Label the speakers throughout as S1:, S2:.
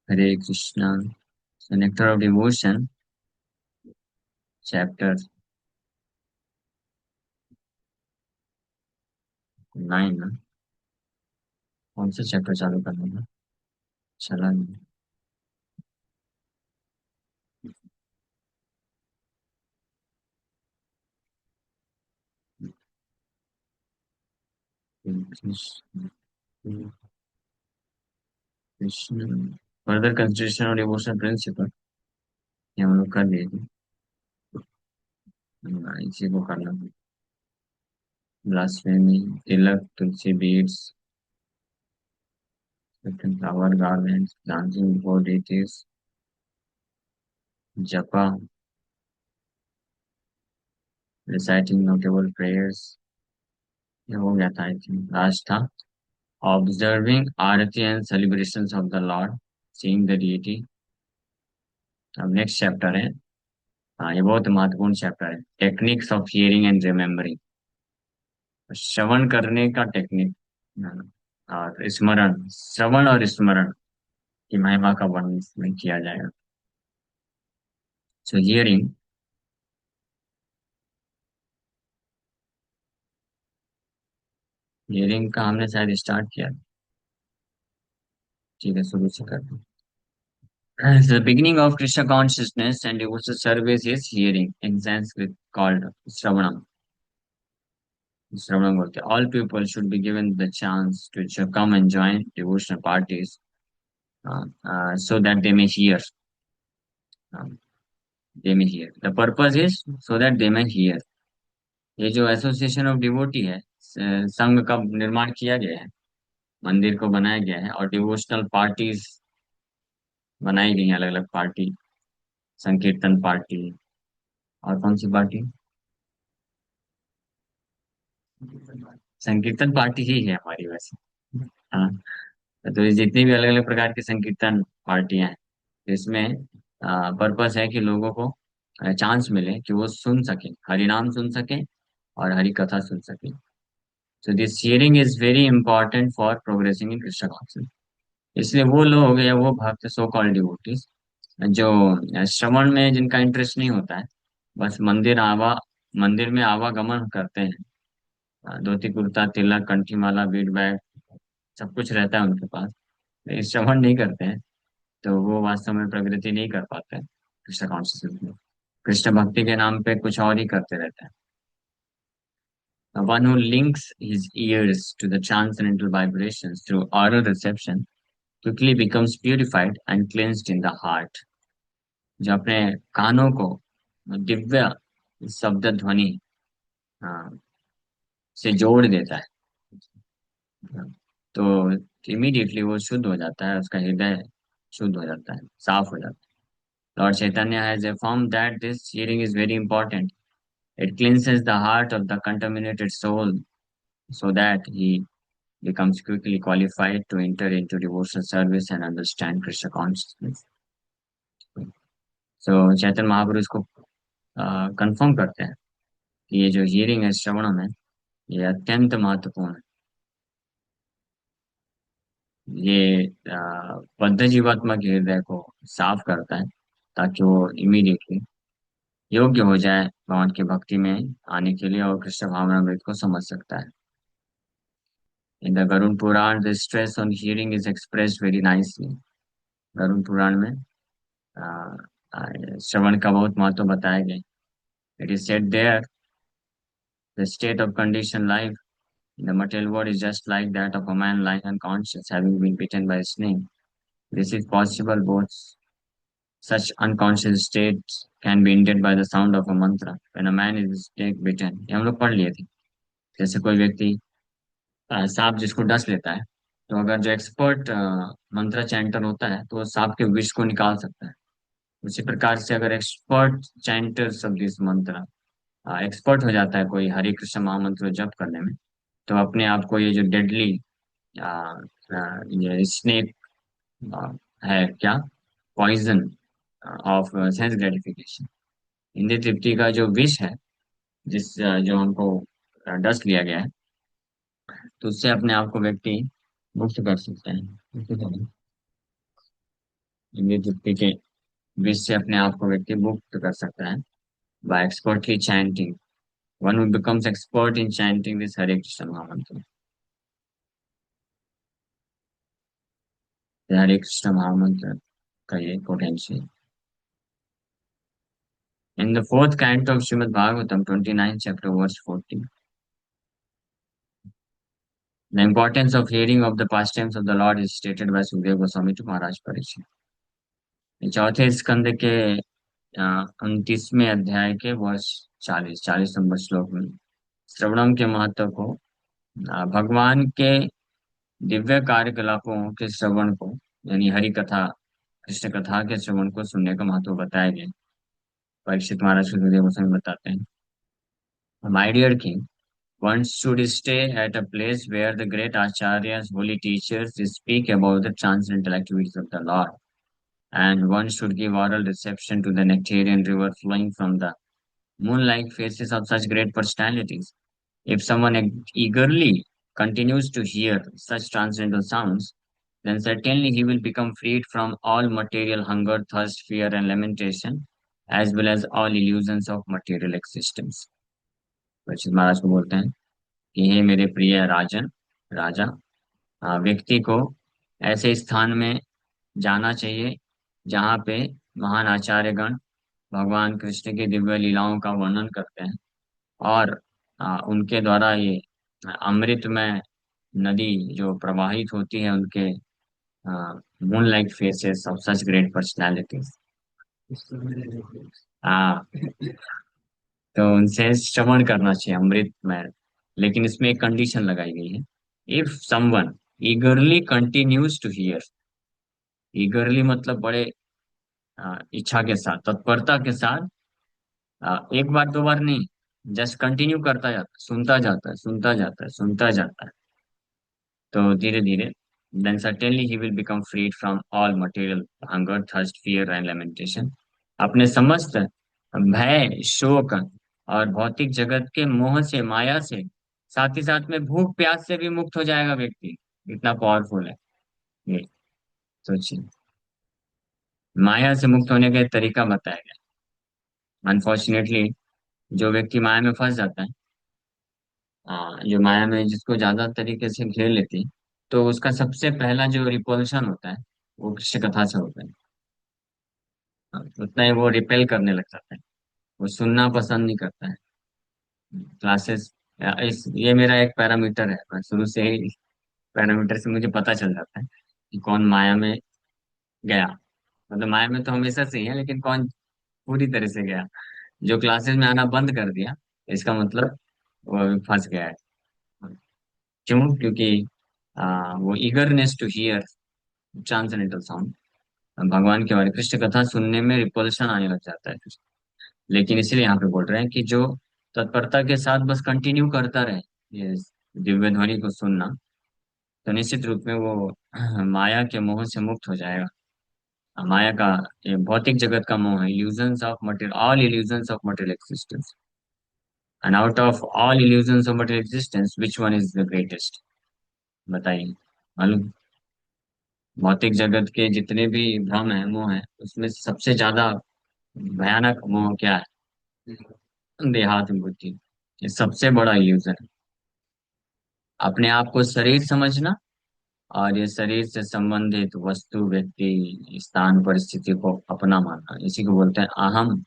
S1: Hare Krishna. So Nectar of Devotion, chapter 9 ना? कौन सा चैप्टर चालू करना है? चला नहीं। कृष्ण कृष्ण फर्दर कंसिडरेशन और डिवोशन प्रिंसिपल ये हम लोग कर लिए थे। इसी को करना है। Blasphemy, tilak, tulsi beads, flower garlands, dancing before deities, japa, reciting notable prayers, ये हो गया था आई थिंक लास्ट था। Observing aarti and celebrations of the lord, seeing the deity. अब नेक्स्ट चैप्टर है। हाँ, ये बहुत महत्वपूर्ण चैप्टर है, techniques of hearing and remembering. श्रवण करने का टेक्निक। और स्मरण, श्रवण और स्मरण की महिमा का वर्णन इसमें किया जाएगा। सो हियरिंग, हियरिंग का हमने शायद स्टार्ट किया। ठीक है, शुरू से करते हैं। The beginning of Krishna consciousness and devotional service is hearing, in Sanskrit called Shravanam. Shravanam बोलते हैं. All people should be given the chance to come and join devotional parties, so that they may hear. Um, they may hear. The purpose is so that they may hear. ये जो association of devotee है, संघ का निर्माण किया गया है, मंदिर को बनाया गया है और डिवोशनल पार्टीज बनाई गई हैं, अलग अलग पार्टी, संकीर्तन पार्टी, और कौन सी पार्टी? संकीर्तन पार्टी ही है हमारी वैसे। हाँ, तो ये जितनी भी अलग अलग प्रकार की संकीर्तन पार्टियां हैं, इसमें पर्पस है कि लोगों को चांस मिले कि वो सुन सके, हरि नाम सुन सके और हरि कथा सुन सके। So this hearing is very important for progressing in Krishna concept. इसलिए वो लोग या वो भक्त, सो कॉल्ड डिवोटीज, जो श्रवण में जिनका इंटरेस्ट नहीं होता है, बस मंदिर में आवागमन करते हैं, धोती कुर्ता तिलक कंठी माला बीड बैग सब कुछ रहता है उनके पास, लेकिन श्रवण नहीं करते हैं, तो वो वास्तव में प्रगति नहीं कर पाते हैं कृष्ण कॉन्शियसनेस में। कृष्ण भक्ति के नाम पे कुछ और ही करते रहते हैं। One who links his ears to the transcendental vibrations through oral reception quickly becomes purified and cleansed in the heart. जो अपने कानों को दिव्य शब्द ध्वनि से जोड़ देता है, तो इमीडिएटली वो शुद्ध हो जाता है, उसका हृदय शुद्ध हो जाता है, साफ हो जाता है। Lord Chaitanya has affirmed that this hearing is very important. It cleanses the heart of the contaminated soul so that he becomes quickly qualified to enter into devotional service and understand Krishna consciousness. So Chaitanya Mahaprabhu इसको confirm करते हैं कि ये जो hearing है, श्रवणम है, ये अत्यंत महत्वपूर्ण है। ये बद्ध जीवात्मा के हृदय को साफ करता है ताकि वो इमीडिएटली योग्य हो जाए भगवान की भक्ति में आने के लिए और कृष्ण भावनामृत को समझ सकता है। In the Garuda Purana the stress on hearing is expressed very nicely. Garuda Purana में अ, श्रवण का बहुत महत्व बताया गया। It is said there, the state of condition life in the material world is just like that of a man lying unconscious, having been bitten by a snake. This is possible. Both such unconscious states can be ended by the sound of a mantra. When a man is snake bitten, ये हम लोग पढ़ लिए थे। जैसे कोई व्यक्ति सांप जिसको डस लेता है, तो अगर जो एक्सपर्ट मंत्र चैंटर होता है तो वो सांप के विष को निकाल सकता है। उसी प्रकार से अगर एक्सपर्ट चैंटर्स ऑफ दिस मंत्र, एक्सपर्ट हो जाता है कोई हरे कृष्ण महामंत्र जप करने में, तो अपने आप को ये जो डेडली ये स्नेक है क्या, पॉइजन ऑफ सेंस ग्रेटिफिकेशन, इंद्रिय तृप्ति का जो विष है, जो हमको डस लिया गया है, तो उससे अपने आप को व्यक्ति मुक्त कर सकता है। इंद्रिय तृप्ति के विष से अपने आप को व्यक्ति मुक्त कर सकता है by expertly chanting. One who becomes expert in chanting this Hare Krishna Mahamantra. The Hare Krishna Mahamantra का ये potential. In the fourth canto of Srimad Bhagavatam, 29th chapter, verse 40, the importance of hearing of the pastimes of the Lord is stated by Sukadeva Goswami to Maharaj Parikshit। चौथे स्कंद के 29वें अध्याय के वर्ष 40 number श्लोक में श्रवणम के महत्व को, भगवान के दिव्य कार्यकलापों के श्रवण को, यानी हरि कथा, कृष्ण कथा के श्रवण को सुनने का महत्व बताया गया। परीक्षित महाराज सुखदेव गोस्वामी बताते हैं, my dear king, one should stay at a place where the great acharyas, holy teachers, speak about the transcendental activities of the Lord, and one should give oral reception to the nectarian river flowing from the moon-like faces of such great personalities. If someone eagerly continues to hear such transcendental sounds, then certainly he will become freed from all material hunger, thirst, fear, and lamentation, as well as all illusions of material existence। Parikshit Maharaj को बोलते हैं कि हे मेरे प्रिय राजन, राजा, व्यक्ति को ऐसे स्थान में जाना चाहिए जहाँ पे महान आचार्यगण भगवान कृष्ण की दिव्य लीलाओं का वर्णन करते हैं, और उनके द्वारा ये अमृतमय नदी जो प्रवाहित होती है उनके moon like faces of such great personalities. हाँ, तो उनसे श्रवण करना चाहिए अमृतमय, लेकिन इसमें एक कंडीशन लगाई गई है, if someone eagerly continues to hear. Eagerly मतलब बड़े इच्छा के साथ, तत्परता के साथ, एक बार दो बार नहीं, जस्ट कंटिन्यू करता जाता है, सुनता जाता है, सुनता जाता है, सुनता जाता है, तो धीरे धीरे then certainly he will become freed from all material hunger, thirst, fear and lamentation। अपने समस्त भय, शोक और भौतिक जगत के मोह से, माया से, साथ ही साथ में भूख प्यास से भी मुक्त हो जाएगा व्यक्ति। इतना पावरफुल है ये, सोचिए। माया से मुक्त होने का एक तरीका बताया गया। अनफॉर्चुनेटली जो व्यक्ति माया में फंस जाता है, जो माया में जिसको ज्यादा तरीके से घेर लेती है, तो उसका सबसे पहला जो रिपल्शन होता है वो कृष्ण कथा से होता है। उतना ही वो रिपेल करने लग जाता है, वो सुनना पसंद नहीं करता है। क्लासेस, इस ये मेरा एक पैरामीटर है, मैं शुरू से ही पैरामीटर से मुझे पता चल जाता है कि कौन माया में गया। मतलब माया में तो हमेशा से ही है, लेकिन कौन पूरी तरह से गया। जो क्लासेस में आना बंद कर दिया, इसका मतलब वो अभी फंस गया है। क्यों? क्योंकि वो eagerness to hear transcendental sound, भगवान के बारे कृष्ण कथा सुनने में रिपल्शन आने लग जाता है। लेकिन इसीलिए यहाँ पे बोल रहे हैं कि जो तत्परता के साथ बस कंटिन्यू करता रहे ये दिव्य ध्वनि को सुनना, तो निश्चित रूप में वो माया के मोह से मुक्त हो जाएगा। माया का, ये भौतिक जगत का मोह है, illusions of material, all illusions of material existence. And out of all illusions of material existence which one is the greatest? बताइए, मालूम? भौतिक जगत के जितने भी भ्रम है, मोह है, उसमें सबसे ज्यादा भयानक मोह क्या है? देहात्म बुद्धि। ये सबसे बड़ा इल्यूजन है, अपने आप को शरीर समझना और ये शरीर से संबंधित वस्तु, व्यक्ति, स्थान, परिस्थिति को अपना मानना। इसी को बोलते हैं अहम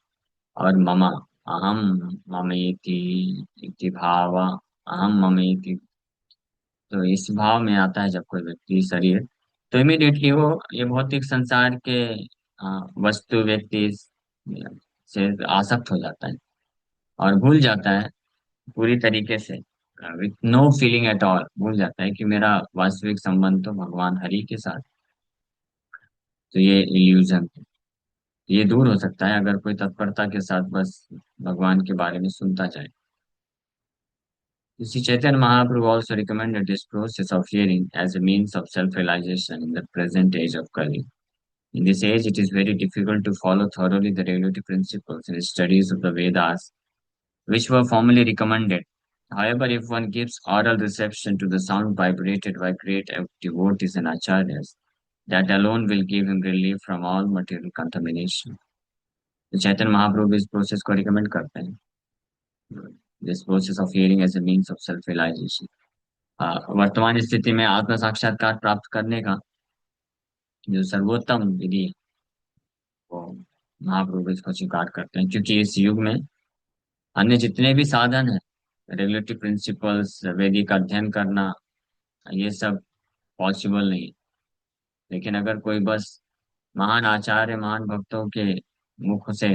S1: और ममा। अहम ममेति इति भाव, अहम ममेति। तो इस भाव में आता है जब कोई व्यक्ति शरीर, तो इमीडिएटली वो ये भौतिक संसार के वस्तु, व्यक्ति से आसक्त हो जाता है और भूल जाता है पूरी तरीके से, with no feeling at all, भूल जाता है कि मेरा वास्तविक संबंध तो भगवान हरि के साथ। तो ये इल्यूजन, ये दूर हो सकता है अगर कोई तत्परता के साथ बस भगवान के बारे में सुनता जाए। Sri Chaitanya Mahaprabhu also recommended this process of hearing as a means of self-realization in the present age of Kali. In this age, it is very difficult to follow thoroughly the regulative principles and studies of the Vedas, which were formally recommended. However, if one gives oral reception to the sound vibrated by great devotees and acharyas, That alone will give him relief from all material contamination. तो चैतन्य महाप्रभु इस process को recommend करते हैं, this process of hearing as a means of self realisation. वर्तमान स्थिति में आत्म साक्षात्कार प्राप्त करने का जो सर्वोत्तम विधि है, वो महाप्रभु इसको स्वीकार करते हैं, क्योंकि इस युग में अन्य जितने भी साधन है, रेगुलेटरी प्रिंसिपल्स, वैदिक अध्ययन करना, ये सब पॉसिबल नहीं है। लेकिन अगर कोई बस महान आचार्य, महान भक्तों के मुख से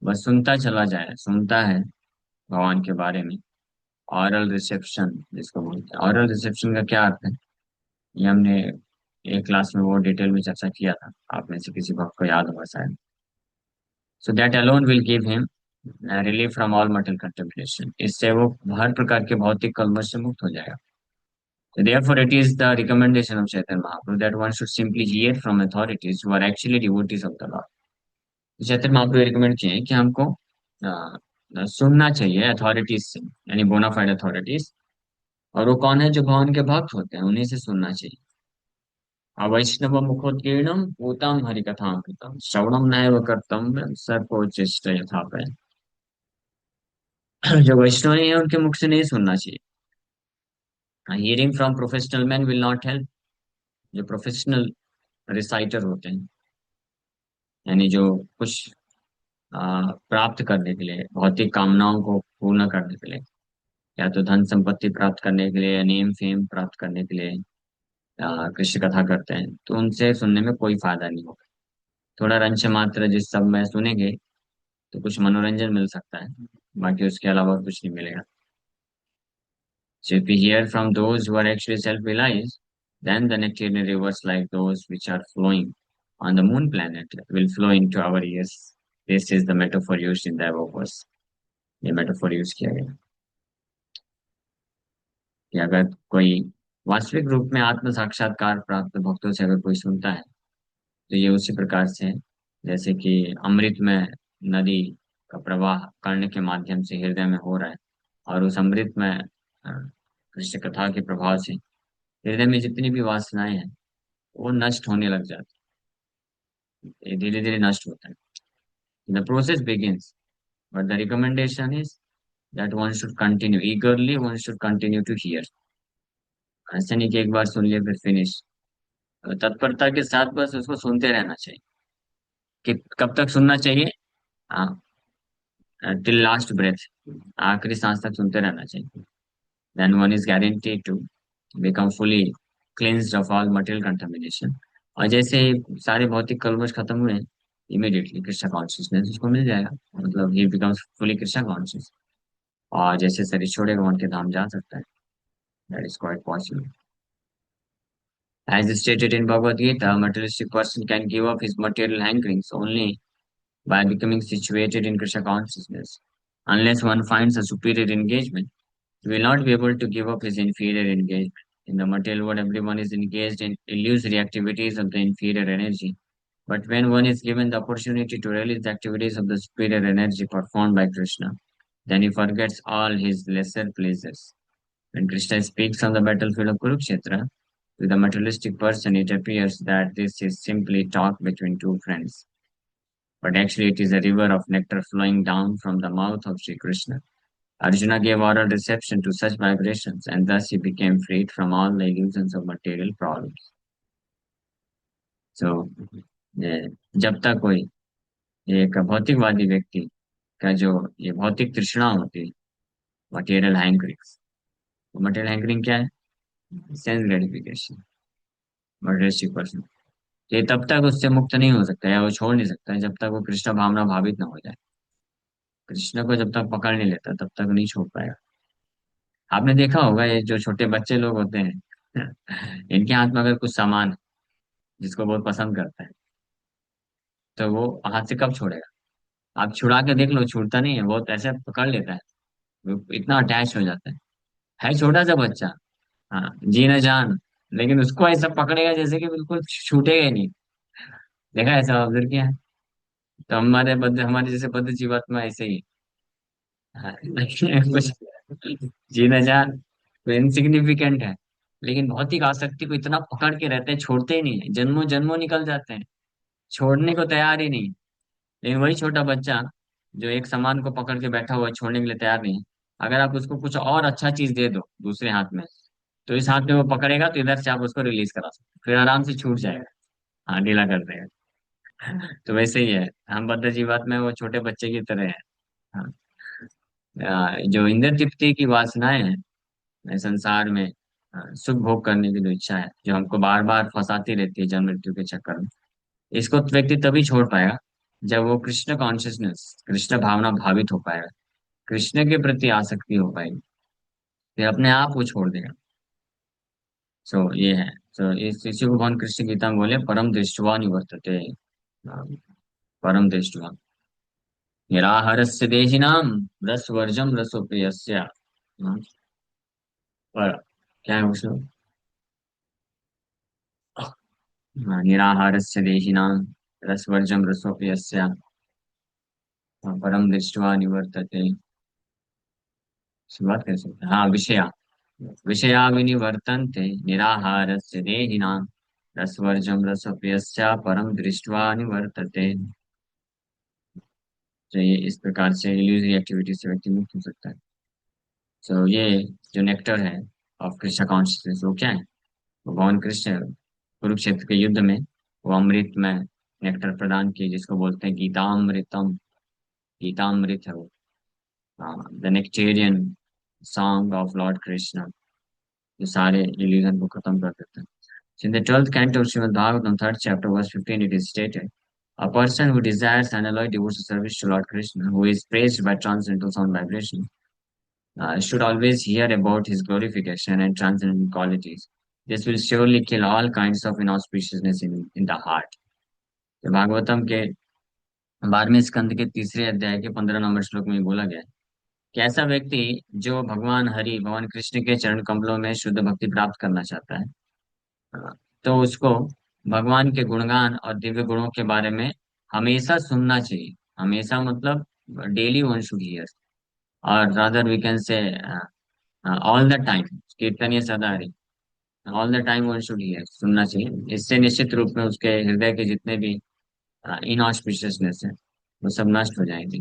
S1: बस सुनता चला जाए, सुनता है भगवान के बारे में, ऑरल रिसेप्शन जिसको बोलते हैं, ऑरल रिसेप्शन का क्या अर्थ है, ये हमने एक क्लास में वो डिटेल में चर्चा किया था, आप में से किसी भक्त को याद होगा शायद। So that alone will give him relief from all material contamination, इससे वो हर प्रकार के भौतिक कलमश से मुक्त हो जाएगा। So therefore, it is the recommendation of Chaitanya Mahaprabhu that one should simply hear from authorities who are actually devotees of the Lord. तो चैतन्य महाप्रभु रिकमेंड किए हैं कि हमको सुनना चाहिए अथॉरिटीज से, यानी बोनाफाइड अथॉरिटीज। और वो कौन है? जो भगवान के भक्त होते हैं, उन्हीं से सुनना चाहिए। अवैष्णव मुखोद्गीर्णम पूतम हरिकथामृतम श्रवणम नैव कर्तव्यम सर्वोच्चिष्ट यथापय। जो वैष्णव नहीं है उनके मुख से नहीं सुनना चाहिए। Hearing from professional man will not help. जो प्रोफेशनल रिसाइटर होते हैं, यानी जो कुछ प्राप्त करने के लिए, भौतिक कामनाओं को पूर्ण करने के लिए, या तो धन संपत्ति प्राप्त करने के लिए, या नेम फेम प्राप्त करने के लिए कृष्ण कथा करते हैं, तो उनसे सुनने में कोई फायदा नहीं होगा। थोड़ा रंच मात्र जिस सब में सुनेंगे तो कुछ मनोरंजन मिल सकता है, बाकी उसके अलावा कुछ नहीं मिलेगा। So if we hear from those who are actually self-realized, then the nectarian rivers like those which are flowing on the moon planet will flow into our ears. This is the metaphor used in the above verse. ये metaphor use किया गया कि अगर कोई वास्तविक रूप में आत्म साक्षात्कार प्राप्त भक्तों से अगर कोई सुनता है, तो ये उसी प्रकार से है जैसे कि अमृत में नदी का प्रवाह कर्ण के माध्यम से हृदय में हो रहा है, और उस अमृत में कृष्ण कथा के प्रभाव से हृदय में जितनी भी वासनाएं हैं वो नष्ट होने लग जाती है, ये धीरे धीरे नष्ट होता है। The process begins, but the recommendation is that one should continue eagerly, one should continue to hear. ऐसा नहीं कि एक बार सुन लिया फिर फिनिश, तत्परता के साथ बस उसको सुनते रहना चाहिए। कि कब तक सुनना चाहिए? हाँ, टिल लास्ट ब्रेथ, आखिरी सांस तक सुनते रहना चाहिए। Then one is guaranteed to become fully cleansed of all material contamination. और जैसे ही सारे भौतिक कलमश खत्म हुए, इमीडिएटली कृष्ण कॉन्शियसनेस उसको मिल जाएगा, मतलब ही बिकम्स फुली कृष्ण कॉन्शियस, और जैसे शरीर छोड़ेगा उनके धाम जा सकता है। That is quite possible. As stated in Bhagavad Gita, a materialistic person can give up his material hankerings only by becoming situated in Krishna consciousness. Unless one finds a superior engagement, he will not be able to give up his inferior engagement. In the material world, everyone is engaged in illusory activities of the inferior energy. But when one is given the opportunity to realize the activities of the superior energy performed by Krishna, then he forgets all his lesser pleasures. When Krishna speaks on the battlefield of Kurukshetra, to the materialistic person, it appears that this is simply talk between two friends. But actually, it is a river of nectar flowing down from the mouth of Sri Krishna. Arjuna gave oral reception to such vibrations, and thus he became freed from all the illusions of material problems. So, जब तक कोई एक भौतिकवादी व्यक्ति का जो ये भौतिक तृष्णा होती है, मटेरियल हैंकरिंग, मटेरियल हैंकरिंग क्या है? सेंस ग्रेटिफिकेशन, मटेरियलिस्टिक पर्सन, ये तब तक उससे मुक्त नहीं हो सकता, या वो छोड़ नहीं सकता है, जब तक वो कृष्ण भावना भावित ना हो जाए। कृष्ण को जब तक पकड़ नहीं लेता तब तक नहीं छोड़ पाएगा। आपने देखा होगा ये जो छोटे बच्चे लोग होते हैं इनके हाथ में अगर कुछ सामान है जिसको बहुत पसंद करता है, तो वो हाथ से कब छोड़ेगा? आप छुड़ा के देख लो, छूटता नहीं है, बहुत ऐसे पकड़ लेता है, वो इतना अटैच हो जाता है छोटा सा बच्चा। हाँ, जी न जान, लेकिन उसको ऐसा पकड़ेगा जैसे कि बिल्कुल छूटेगा ही नहीं। देखा ऐसा ऑब्जर्व किया है? तो हमारे जैसे बद्ध जीवात्मा ऐसे ही। हाँ, कुछ जीना जान तो इनसिग्निफिकेंट है, लेकिन भौतिक आसक्ति को इतना पकड़ के रहते हैं, छोड़ते ही नहीं है, जन्मों जन्मों निकल जाते हैं, छोड़ने को तैयार ही नहीं। लेकिन वही छोटा बच्चा जो एक सामान को पकड़ के बैठा हुआ है, छोड़ने के लिए तैयार नहीं है, अगर आप उसको कुछ और अच्छा चीज दे दो दूसरे हाथ में, तो इस हाथ में वो पकड़ेगा, तो इधर से आप उसको रिलीज करा सकते हो, फिर आराम से छूट जाएगा। हाँ, ढीला कर देगा। तो वैसे ही है, हम बद्ध जीवात में वो छोटे बच्चे की तरह है। हाँ। जो इंद्र तृप्ति की वासनाएं हैं संसार में, सुख भोग करने की जो इच्छा है, जो हमको बार बार फंसाती रहती है जन्म मृत्यु के चक्कर में, इसको व्यक्ति तभी छोड़ पाएगा जब वो कृष्ण कॉन्शियसनेस, कृष्ण भावना भावित हो पाएगा, कृष्ण के प्रति आसक्ति हो पाएगी, फिर अपने आप वो छोड़ देगा। सो ये है। सो इसी को भगवान कृष्ण गीता में बोले, परम दृष्टवा निवर्तते। परम दृष्टवा निराहारस्य देहिनाम रसवर्जम रसोप्रियस्य। पर क्या है उसमें? निराहारस्य देहिनां रसवर्जं रसोऽप्यस्य परम दृष्ट्वा निवर्तते। शुरुआत कर सकते हैं। हाँ, विषया विषया विनिवर्तन्ते निराहारस्य देहिनां रसवर्जं रसोऽप्यस्य परम दृष्ट्वा निवर्तते। तो ये इस प्रकार से इल्यूजरी एक्टिविटी से व्यक्ति मुक्त हो सकता है। तो ये जो नेक्टर है ऑफ कृष्ण कॉन्शियसनेस, वो क्या है? वो भगवान कृष्ण कुरुक्षेत्र के युद्ध में वो अमृत में नेक्टर प्रदान किए, जिसको बोलते हैं गीतामृतम। गीतामृत है वो, the nectarean song of Lord Krishna, जो सारे इल्यूजन को खत्म कर देता है। So in the 12th canto of Srimad Bhagavatam, 3rd chapter, verse 15, it is stated, a person who desires unalloyed devotional service to Lord Krishna, who is praised by transcendental sound vibration, should always hear about his glorification and transcendental qualities. This will surely kill all kinds of inauspiciousness in the heart. तो भागवतम के 12वें स्कंद के तीसरे अध्याय के 15 number श्लोक में बोला गया है कि ऐसा व्यक्ति जो भगवान हरि, भगवान कृष्ण के चरण कमलों में शुद्ध भक्ति प्राप्त करना चाहता है, तो उसको भगवान के गुणगान और दिव्य गुणों के बारे में हमेशा सुनना चाहिए। हमेशा मतलब डेली वन शुड हियर, और rather we can say all the time. कीर्तन ये सदा हरि, all the time one should hear, सुनना चाहिए। इससे निश्चित रूप में उसके हृदय के जितने भी इनऑस्पिशियसनेस है, वो सब नष्ट हो जाएंगे।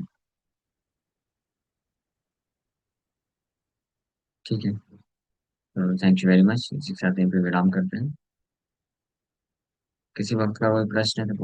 S1: ठीक है, तो थैंक यू वेरी मच। इसी के साथ यहीं पे विराम करते हैं। किसी वक्त का कोई प्रश्न है तो